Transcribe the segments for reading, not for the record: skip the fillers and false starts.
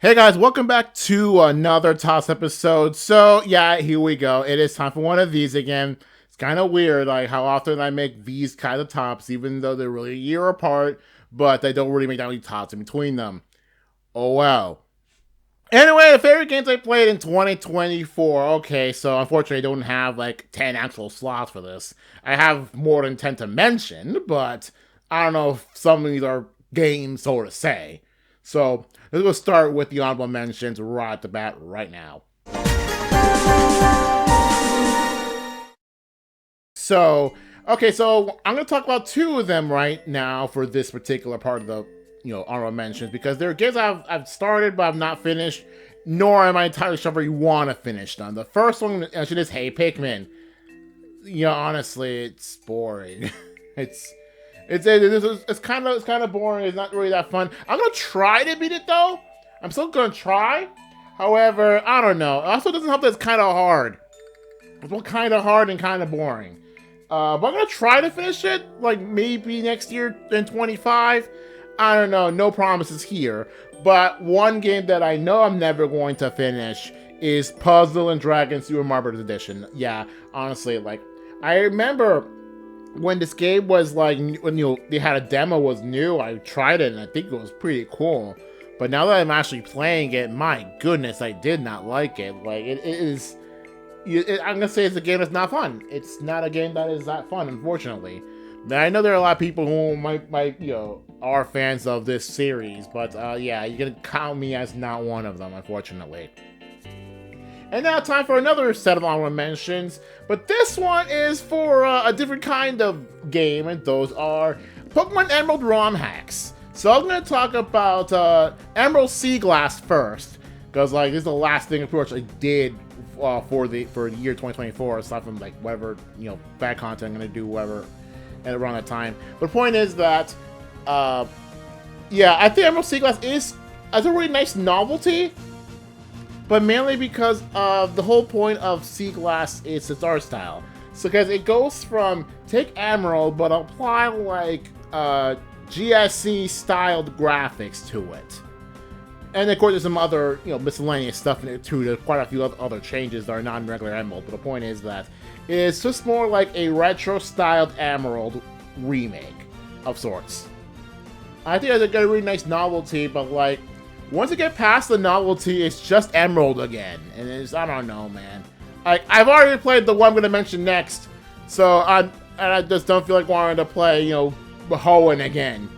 Hey guys, welcome back to another Toss episode. So yeah, here we go. It is time for one of these again. It's kind of weird, like how often I make these kind of tops, even though they're really a year apart, but they don't really make that many tops in between them. Oh wow. Anyway, the favorite games I played in 2024. Okay, so unfortunately I don't have like 10 actual slots for this. I have more than 10 to mention, but I don't know if some of these are games, so to say. So let's go start with the honorable mentions right at the bat right now. So I'm going to talk about two of them right now for this particular part of the honorable mentions because they're games I've started but I've not finished, nor am I entirely sure if you want to finish them. The first one I mention is Hey Pikmin. Honestly, it's boring. It's kind of boring. It's not really that fun. I'm gonna try to beat it though. I'm still gonna try. However, I don't know. It also doesn't help that it's kind of hard. It's both kind of hard and kind of boring. But I'm gonna try to finish it. Like maybe next year in 25. I don't know. No promises here. But one game that I know I'm never going to finish is Puzzle and Dragons Super Mario Bros. Edition. Yeah, honestly, like I remember when this game was like, when they had a demo was new, I tried it and I think it was pretty cool. But now that I'm actually playing it, my goodness, I did not like it. Like it is, I'm gonna say it's a game that's not fun. It's not a game that is that fun, unfortunately. Now, I know there are a lot of people who might are fans of this series, but yeah, you can count me as not one of them, unfortunately. And now time for another set of honorable mentions, but this one is for a different kind of game, and those are Pokemon Emerald ROM hacks. So I'm going to talk about Emerald Sea Glass first, because like this is the last thing I pretty much I did for the year 2024, aside from like whatever bad content I'm going to do, whatever, at around that time. But the point is that, yeah, I think Emerald Sea Glass is a really nice novelty. But mainly because of the whole point of Sea Glass is its art style. So because it goes from take Emerald but apply like GSC styled graphics to it. And of course there's some other miscellaneous stuff in it too. There's quite a few other changes that are not in regular Emerald. But the point is that it's just more like a retro styled Emerald remake of sorts. I think it's a really nice novelty, but like once you get past the novelty, it's just Emerald again, and I don't know, man. I've already played the one I'm gonna mention next, so I just don't feel like wanting to play, Hoenn again.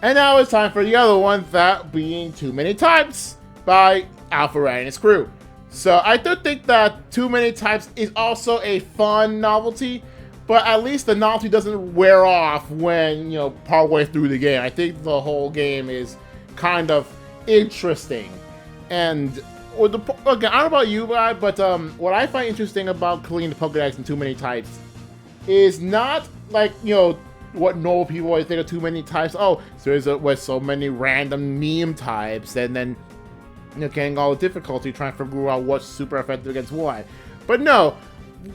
And now it's time for the other one, that being Too Many Types by Alpharad and his crew. So I do think that Too Many Types is also a fun novelty, but at least the novelty doesn't wear off when partway through the game. I think the whole game is kind of interesting, and okay, I don't know about you guys, but what I find interesting about cleaning the Pokédex in Too Many Types is not like what normal people always think of Too Many Types. Oh, so there's with so many random meme types, and then getting all the difficulty trying to figure out what's super effective against what. But no,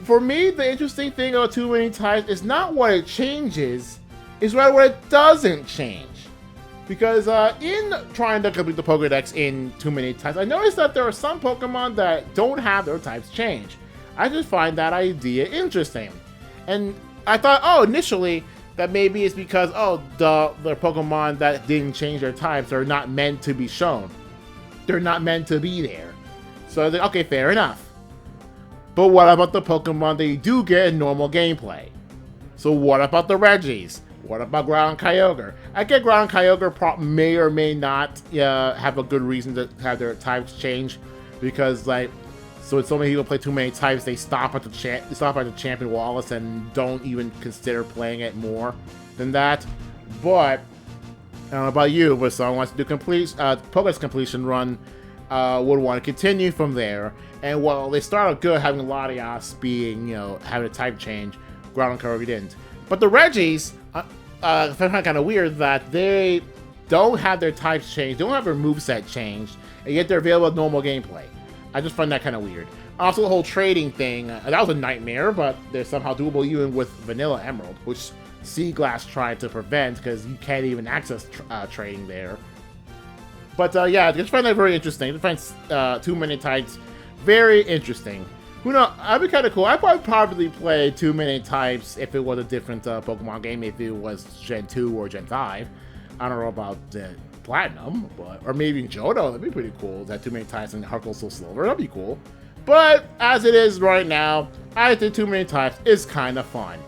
for me, the interesting thing about Too Many Types is not what it changes, is rather what it doesn't change. Because in trying to complete the Pokédex in Too Many Types, I noticed that there are some Pokemon that don't have their types change. I just find that idea interesting. And I thought, initially, that maybe it's because, the Pokemon that didn't change their types are not meant to be shown. They're not meant to be there. So I think, okay, fair enough. But what about the Pokemon that you do get in normal gameplay? So what about the Regis? What about Ground Kyogre? I get Ground Kyogre may or may not have a good reason to have their types change, because like, so when so many people play Too Many Types, they stop at the Champion Wallace and don't even consider playing it more than that. But I don't know about you, but someone wants to do Pokédex completion run, would want to continue from there. And while they started good, having Latias being having a type change, Ground Kyogre didn't. But the Regis, I find kind of weird that they don't have their types changed, don't have their moveset changed, and yet they're available in normal gameplay. I just find that kind of weird. Also, the whole trading thing, that was a nightmare, but they're somehow doable even with Vanilla Emerald, which Sea Glass tried to prevent because you can't even access trading there. But yeah, I just find that very interesting. I find too many types very interesting. Who knows? That'd be kind of cool. I'd probably play too many types if it was a different Pokemon game, if it was Gen 2 or Gen 5. I don't know about Platinum, or maybe Johto. That'd be pretty cool. That too many types in Heart Gold Soul Silver. That'd be cool. But as it is right now, I think too many types is kind of fun.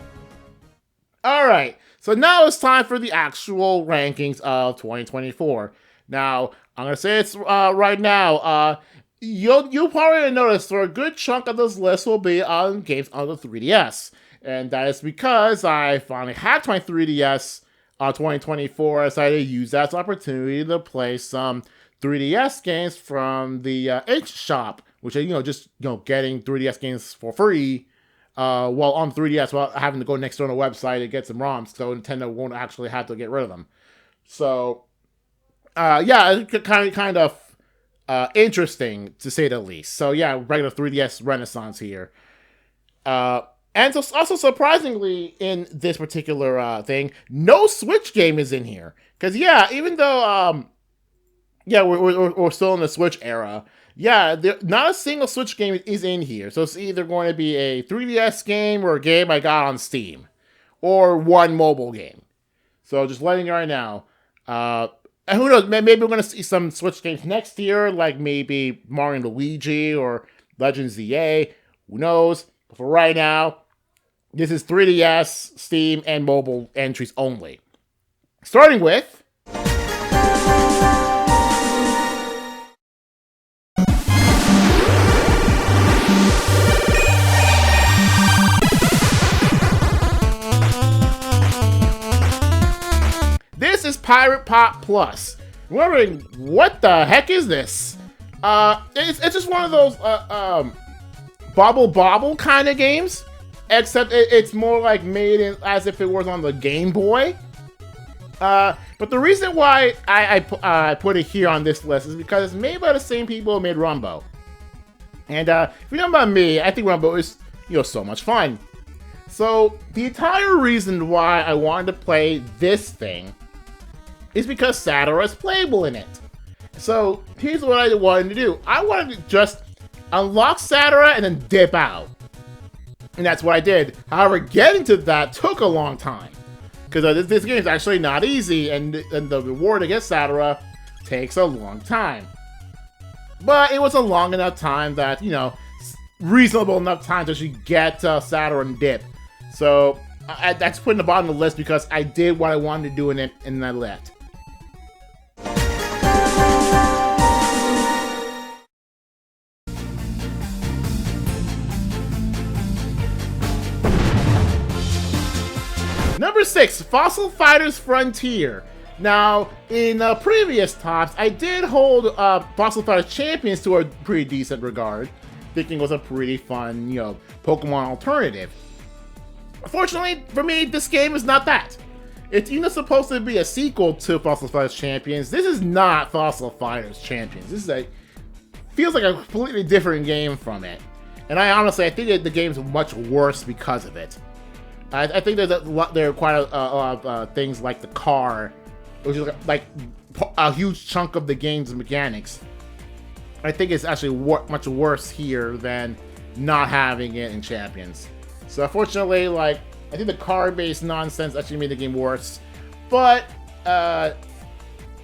Alright, so now it's time for the actual rankings of 2024. Now, I'm going to say it's right now. You'll probably notice for a good chunk of this list will be on games on the 3DS. And that is because I finally hacked my 3DS 2024. I decided to use that as an opportunity to play some 3DS games from the H shop, which are, getting 3DS games for free while on 3DS while having to go next door on a website and get some ROMs, so Nintendo won't actually have to get rid of them. So, yeah, it's kind of interesting to say the least. So, yeah, regular 3DS Renaissance here. And so also surprisingly in this particular thing, no Switch game is in here. Because, yeah, even though, we're still in the Switch era, yeah, not a single Switch game is in here. So it's either going to be a 3DS game or a game I got on Steam. Or one mobile game. So just letting you right now. And who knows, maybe we're going to see some Switch games next year, like maybe Mario and Luigi or Legends ZA. Who knows? But for right now, this is 3DS, Steam, and mobile entries only. Starting with... This is Pirate Pop Plus. Wondering, what the heck is this? It's just one of those bobble kind of games, except it's more like made in as if it was on the Game Boy. But the reason why I put it here on this list is because it's made by the same people who made Rumbo. And if you know about me, I think Rumbo is so much fun. So the entire reason why I wanted to play this thing is because Satara is playable in it. So here's what I wanted to do. I wanted to just unlock Satara and then dip out. And that's what I did. However, getting to that took a long time. Because this game is actually not easy, and the reward to get Satara takes a long time. But it was a long enough time that, reasonable enough time to actually get Satara and dip. So that's put in the bottom of the list because I did what I wanted to do in it, and I let. Number 6, Fossil Fighters Frontier. Now, in previous tops, I did hold Fossil Fighters Champions to a pretty decent regard, thinking it was a pretty fun, Pokemon alternative. Unfortunately, for me, this game is not that. It's supposed to be a sequel to Fossil Fighters Champions. This is not Fossil Fighters Champions. This is feels like a completely different game from it. And I think that the game's much worse because of it. I think there are quite a lot of things like the car, which is like a huge chunk of the game's mechanics. I think it's actually much worse here than not having it in Champions. So unfortunately, I think the car-based nonsense actually made the game worse. But I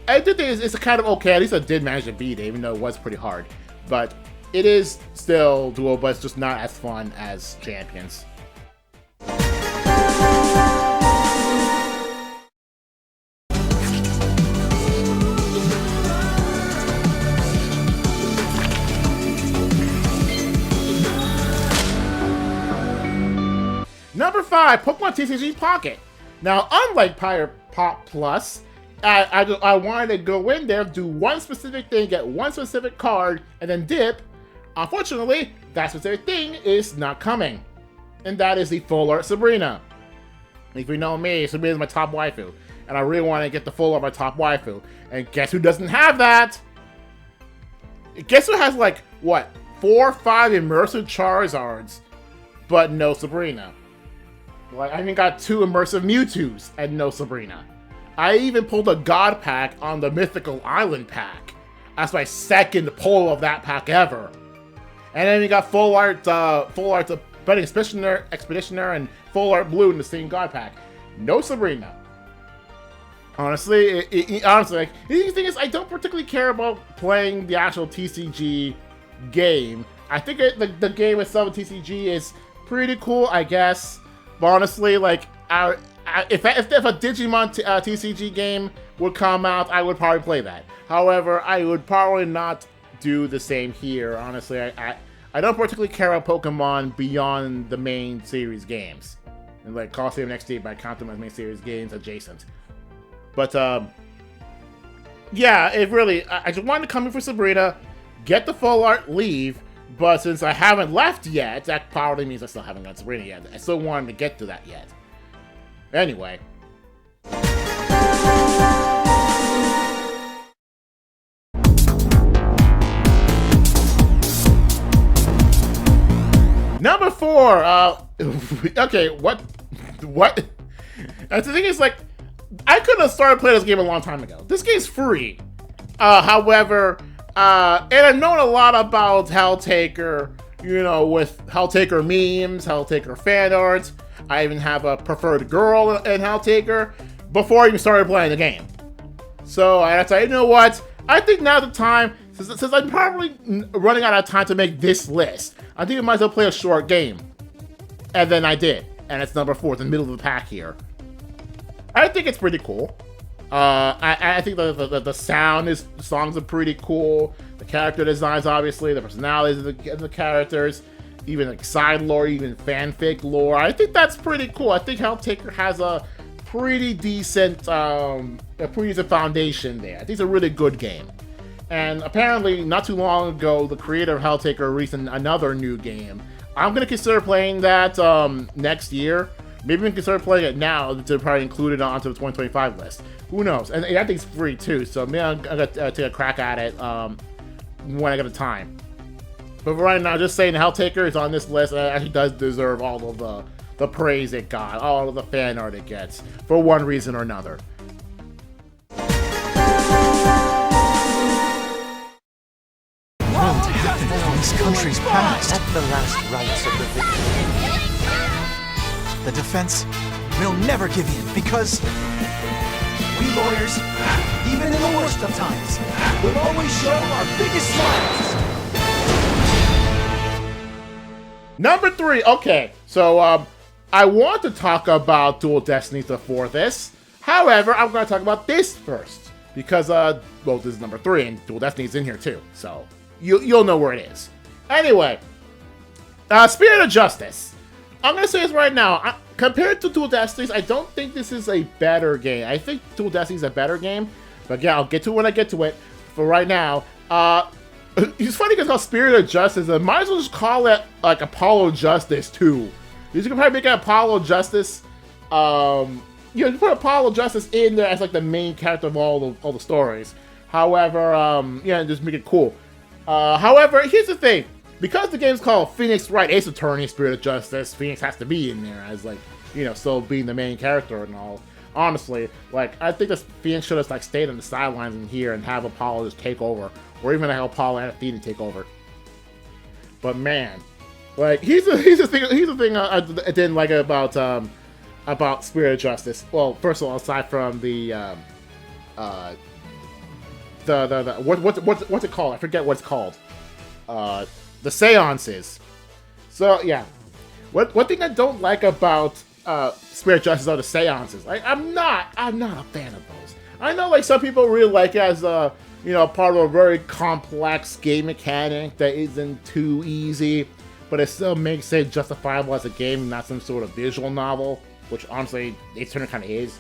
do think it's kind of okay. At least I did manage to beat it, even though it was pretty hard. But it is still doable, but it's just not as fun as Champions. Number 5, Pokemon TCG Pocket. Now, unlike Pirate Pop Plus, I wanted to go in there, do one specific thing, get one specific card, and then dip. Unfortunately, that specific thing is not coming. And that is the Full Art Sabrina. If you know me, Sabrina is my top waifu. And I really want to get the Full Art my top waifu. And guess who doesn't have that? Guess who has 4 or 5 immersive Charizards, but no Sabrina? I even got 2 immersive Mewtwo's and no Sabrina. I even pulled a God pack on the Mythical Island pack, That's my second pull of that pack ever. And then you got full art of Budding Expeditioner and full art blue in the same God pack. No Sabrina. Honestly, like, the thing is, I don't particularly care about playing the actual TCG game. I think the game itself, TCG, is pretty cool, I guess. But honestly, like, if a Digimon TCG game would come out, I would probably play that. However, I would probably not do the same here. Honestly, I don't particularly care about Pokemon beyond the main series games. And like Coliseum XD, but I count them as main series games adjacent. But yeah, it really, I just wanted to come in for Sabrina, get the full art, leave. But since I haven't left yet, that probably means I still haven't got Sabrina yet. I still wanted to get to that yet. Anyway. Number 4, okay, what? The thing is, like, I could have started playing this game a long time ago. This game's free. However, and I've known a lot about Helltaker, you know, with Helltaker memes, Helltaker fan art. I even have a preferred girl in Helltaker before I even started playing the game. So I decided, you know what? I think now's the time, since I'm probably running out of time to make this list, I think I might as well play a short game. And then I did. And it's number 4, in the middle of the pack here. I think it's pretty cool. I think the songs are pretty cool. The character designs, obviously, the personalities of the characters, even like side lore, even fanfic lore. I think that's pretty cool. I think Helltaker has a pretty decent foundation there. I think it's a really good game. And apparently, not too long ago, the creator of Helltaker released another new game. I'm gonna consider playing that next year. Maybe we can consider playing it now to probably include it onto the 2025 list. Who knows? And I think it's free too, so maybe I'm gonna take a crack at it when I get the time. But for right now, just saying Helltaker is on this list, and it actually does deserve all of the praise it got, all of the fan art it gets, for one reason or another. What happened from this country's past? That's the last rites of the victim. The defense will never give in because we lawyers, even in the worst of times, will always show our biggest smiles. Number 3, okay, so I want to talk about Dual Destinies before this. However, I'm going to talk about this first because, well, this is number 3 and Dual Destinies in here too, so you'll know where it is. Anyway, Spirit of Justice. I'm going to say this right now. Compared to Dual Destinies, I don't think this is a better game. I think Dual Destinies is a better game. But yeah, I'll get to it when I get to it. For right now, it's funny because how Spirit of Justice, I might as well just call it like Apollo Justice 2. You can probably make it Apollo Justice. You put Apollo Justice in there as like the main character of all the stories. However, yeah, just make it cool. However, here's the thing. Because the game's called Phoenix Wright Ace Attorney Spirit of Justice, Phoenix has to be in there as, like, you know, still being the main character and all. Honestly, like, I think this Phoenix should have, like, stayed on the sidelines in here and have Apollo just take over. Or even have Apollo and Athena take over. But, man. Like, here's the thing I didn't like about Spirit of Justice. Well, first of all, aside from what's it called? I forget what it's called. The seances. So yeah, one thing I don't like about Spirit Justice are the seances. Like I'm not a fan of those. I know like some people really like it as you know, part of a very complex game mechanic that isn't too easy, but it still makes it justifiable as a game, not some sort of visual novel, which honestly Ace Attorney kind of is.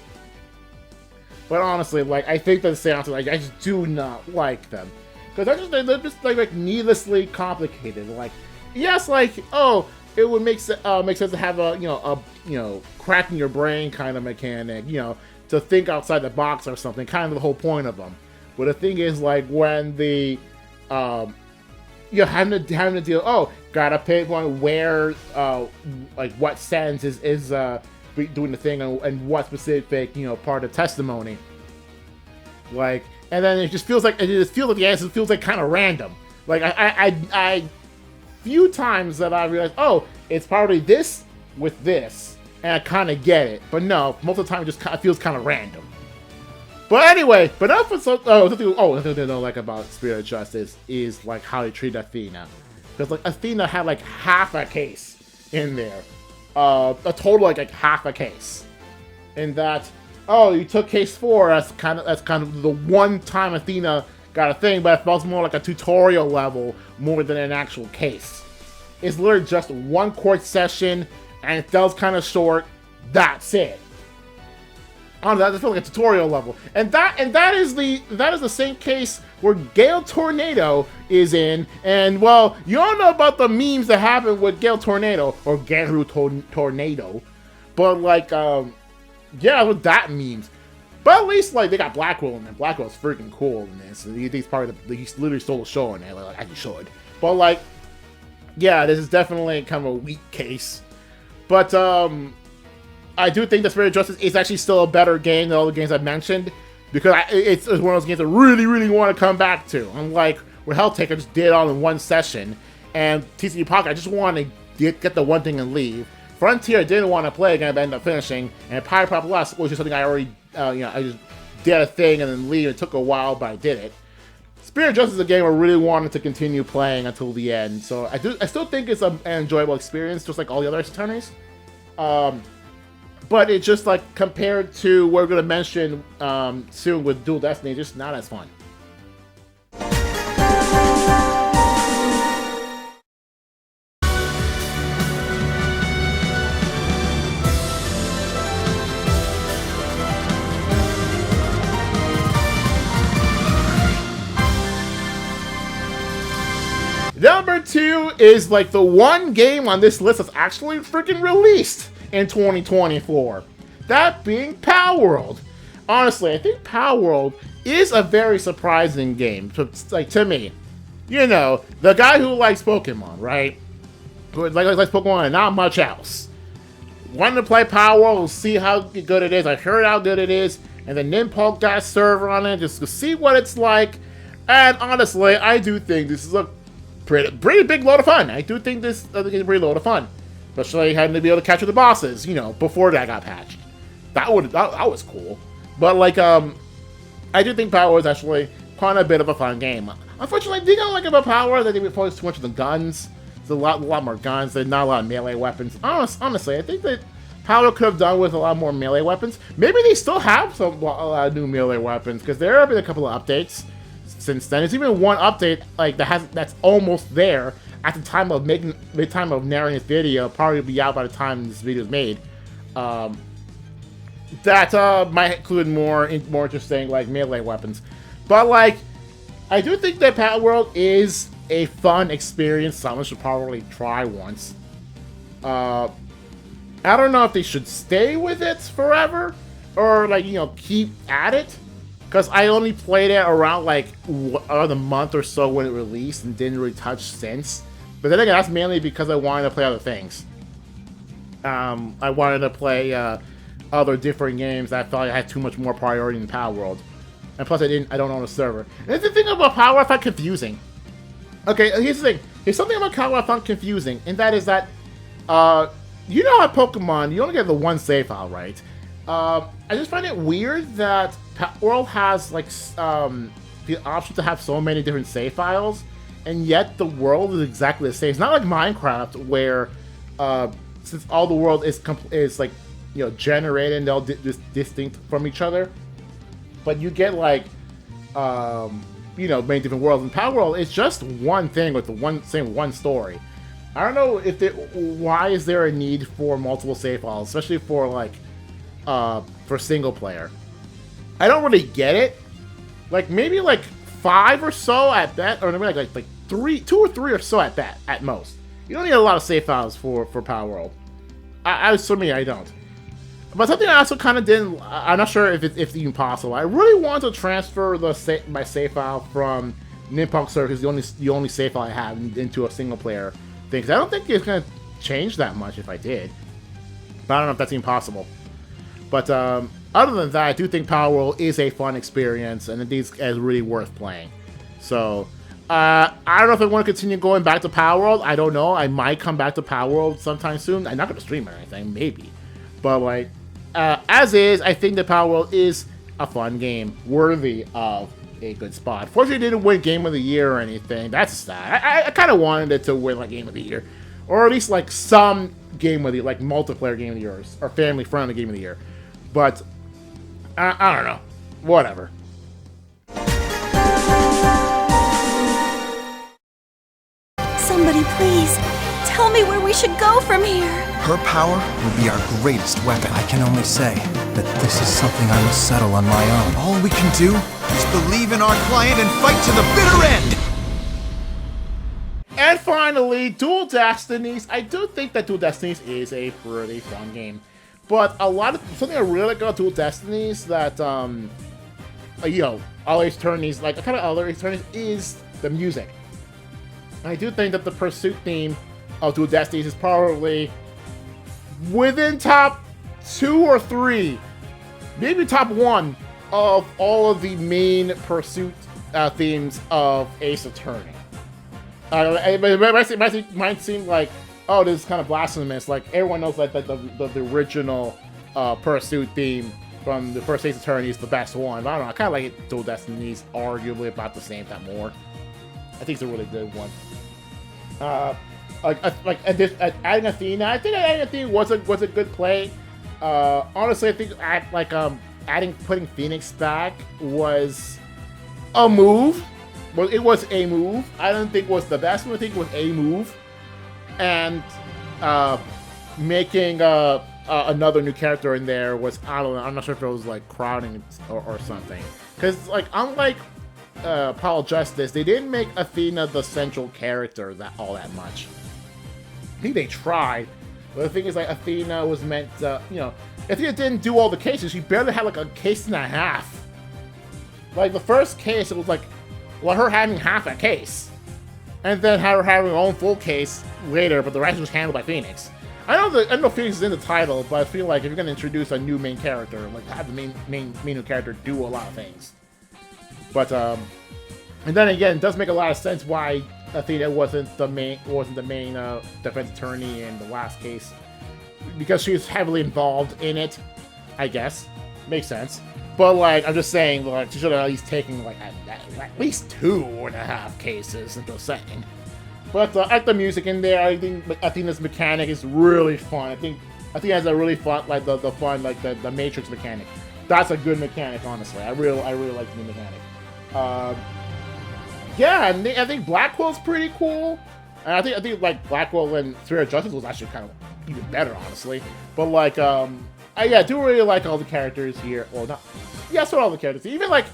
But honestly, like I think that the seances, like I just do not like them. Because they're just like needlessly complicated. Like, yes, like oh, it would make sense to have a cracking your brain kind of mechanic, you know, to think outside the box or something. Kind of the whole point of them. But the thing is, like when the you're having to deal. Oh, gotta pinpoint where like what sentence is doing the thing and what specific part of testimony. Like and then it just feels like the answer feels like kind of random. Like I few times that I realized, oh, it's probably this with this, and I kind of get it. But no, most of the time it just kind of feels kind of random. But anyway, but enough for something I don't like about Spirit of Justice is like how they treat Athena, because like Athena had like half a case in there, a total like half a case, in that. Oh, you took case 4. That's kind of the one time Athena got a thing, but it felt more like a tutorial level more than an actual case. It's literally just one court session, and it feels kind of short. That's it. On that, it feels like a tutorial level, and that is the same case where Gale Tornado is in, and well, you all know about the memes that happen with Gale Tornado or Garu Tornado, but like yeah, with that memes. But at least, like, they got Blackwell in there. Blackwell's freaking cool in this. He's part of the... He literally stole the show in there. Like, as you should. But, like, yeah, this is definitely kind of a weak case. But, I do think that Spirit of Justice is actually still a better game than all the games I've mentioned. Because it's one of those games I really, really want to come back to. Unlike where Helltaker just did it all in one session. And TCG Pocket, I just want to get the one thing and leave. Frontier I didn't want to play again, but I ended up finishing. And Pirate Pop Plus was just something I already, I just did a thing and then leave. It took a while, but I did it. Spirit of Justice is a game I really wanted to continue playing until the end. So I still think it's an enjoyable experience, just like all the other attorneys. But it's just like compared to what we're going to mention soon with Dual Destiny, just not as fun. Number 2 is like the one game on this list that's actually freaking released in 2024. That being Palworld. Honestly, I think Palworld is a very surprising game, like to me. You know, the guy who likes Pokemon, right? Who likes Pokemon and not much else. Wanted to play Palworld, see how good it is. I heard how good it is, and then Nimpulk got a server on it just to see what it's like. And honestly, I do think this is a pretty big load of fun. I do think this is a pretty load of fun. Especially having to be able to capture the bosses, you know, before that got patched. That was cool. But like, I do think Power is actually quite a bit of a fun game. Unfortunately, the thing I don't like about Power is that they focus too much on the guns. There's a lot more guns. There's not a lot of melee weapons. Honestly, I think that Power could have done with a lot more melee weapons. Maybe they still have a lot of new melee weapons, because there have been a couple of updates since then. There's even one update like that's almost there at the time of narrating this video. Probably be out by the time this video is made. That might include more interesting like melee weapons. But like, I do think that Palworld is a fun experience. Someone should probably try once. I don't know if they should stay with it forever or like, you know, keep at it. Because I only played it around like a month or so when it released and didn't really touch since. But then again, that's mainly because I wanted to play other things. I wanted to play other different games that I felt like I had too much more priority than Palworld. And plus I don't own a server. And the thing about Palworld I found confusing. Okay, here's the thing. There's something about Palworld I found confusing, and that is that you know how Pokemon, you only get the one save file, right? I just find it weird that Palworld has like the option to have so many different save files, and yet the world is exactly the same. It's not like Minecraft where since all the world is like, you know, generated and they're all distinct from each other, but you get like you know, many different worlds. In Palworld, it's just one thing with the same one story. I don't know if why is there a need for multiple save files, especially for like for single player. I don't really get it. Like maybe like 5 or so at best, or maybe like 2 or 3 or so at best, at most. You don't need a lot of save files for Palworld. I assuming I don't. But something I also kind of didn't. I'm not sure if it's even possible. I really want to transfer my save file from Nimpulk server, because the only save file I have, into a single player thing. Because I don't think it's gonna change that much if I did. But I don't know if that's even possible. But other than that, I do think Power World is a fun experience, and indeed is really worth playing. So I don't know if I want to continue going back to Power World. I don't know. I might come back to Power World sometime soon. I'm not going to stream or anything, maybe. But like, as is, I think that Power World is a fun game, worthy of a good spot. Fortunately, it didn't win Game of the Year or anything. That's sad. I kind of wanted it to win like Game of the Year, or at least like some Game of the Year, like multiplayer Game of the Year, or family-friendly Game of the Year. But I don't know. Whatever. Somebody please, tell me where we should go from here. Her power will be our greatest weapon. I can only say that this is something I must settle on my own. All we can do is believe in our client and fight to the bitter end! And finally, Dual Destinies. I do think that Dual Destinies is a pretty fun game. But something I really like about Dual Destinies that, you know, all Ace Attorneys, like, kind of other Ace Attorneys, is the music. I do think that the pursuit theme of Dual Destinies is probably within top 2 or 3, maybe top 1 of all of the main pursuit themes of Ace Attorney. It might seem like, oh, this is kind of blasphemous. Like, everyone knows that the original pursuit theme from the first Ace Attorney is the best one. But I don't know. I kind of like it. Dual Destinies, arguably about the same, if not more. I think it's a really good one. Adding Athena, I think adding Athena was a good play. Honestly, I think putting Phoenix back was a move. Well, it was a move. I don't think it was the best one. I think it was a move. And making another new character in there was, I don't know, I'm not sure if it was like crowding or something. Because like, unlike Apollo Justice, they didn't make Athena the central character all that much. I think they tried, but the thing is, like, Athena was meant to, you know, Athena didn't do all the cases. She barely had like a case and a half. Like the first case, it was like, well, her having half a case, and then her having her own full case later, but the rest was handled by Phoenix. I know Phoenix is in the title, but I feel like if you're gonna introduce a new main character, like have the main new character do a lot of things. But and then again, it does make a lot of sense why Athena wasn't the main defense attorney in the last case, because she was heavily involved in it. I guess makes sense. But like, I'm just saying, like, she should have at least taken like at least 2.5 cases. I'm just saying. But I like the music in there. I think Athena's mechanic is really fun. I think Athena has a really fun, like the fun, like the Matrix mechanic. That's a good mechanic, honestly. I really like the new mechanic. Yeah, and I think Blackwell's pretty cool. And I think like Blackwell and Spirit of Justice was actually kind of even better, honestly. But like, I do really like all the characters here. Well, not, yeah, sort of all the characters. Even like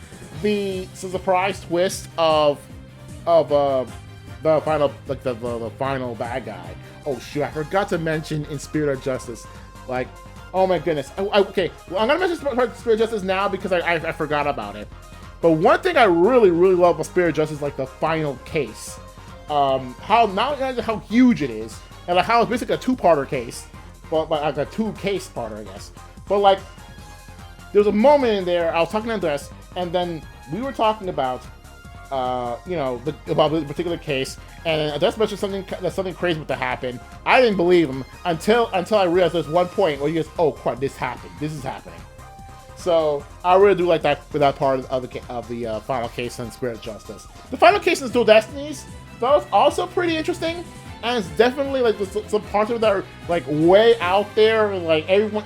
the surprise twist of the final, like the final bad guy. Oh shoot, I forgot to mention in Spirit of Justice, like, oh my goodness. Okay, well, I'm gonna mention Spirit of Justice now because I forgot about it. But one thing I really love about Spirit of Justice is like the final case. How huge it is, and like how it's basically a 2-parter case, but like a 2-case-parter, I guess. But like, there was a moment in there I was talking to Andres, and then we were talking about, you know, about the particular case, and Andres mentioned something crazy about to happen. I didn't believe him until I realized there's one point where he goes, "Oh crap, this happened. This is happening." So I really do like that for that part of the final case in Spirit of Justice. The final case in Dual Destinies, that was also pretty interesting, and it's definitely like some parts of it that are like way out there. Like everyone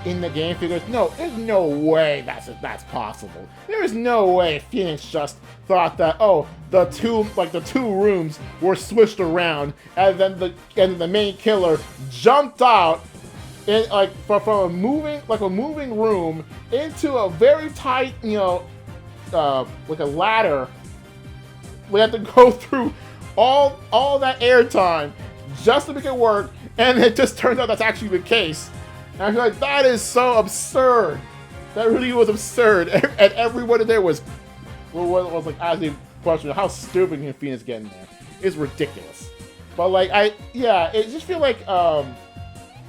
in the game figures, no, there's no way that's possible. There is no way Phoenix just thought that, oh, the two rooms were switched around, and then the main killer jumped out in from a moving room into a very tight, you know, like a ladder. We had to go through all that airtime just to make it work, and it just turns out that's actually the case. And I feel like that is so absurd. That really was absurd, and everyone in there was like asking questions, how stupid can Phoenix get in there? It's ridiculous. But like, it just feel like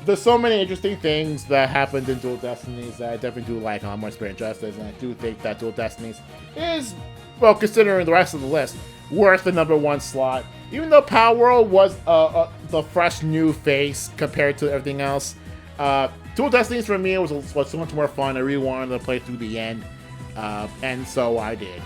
there's so many interesting things that happened in Dual Destinies that I definitely do like a lot more Spirit Justice, and I do think that Dual Destinies is, well, considering the rest of the list, worth the #1 slot. Even though Power World was the fresh new face compared to everything else, Dual Destinies for me was so much more fun. I really wanted to play through the end, and so I did.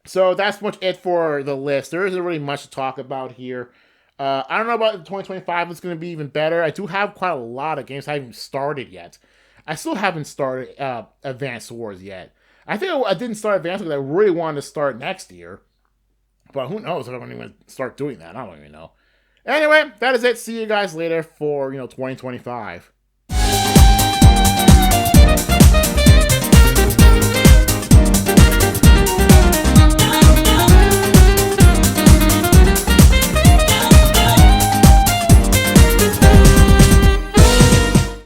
So that's much it for the list. There isn't really much to talk about here. I don't know about 2025. It's going to be even better. I do have quite a lot of games I haven't started yet. I still haven't started Advanced Wars yet. I think I didn't start Advanced because I really wanted to start next year. But who knows if I'm going to start doing that. I don't even know. Anyway, that is it. See you guys later for 2025.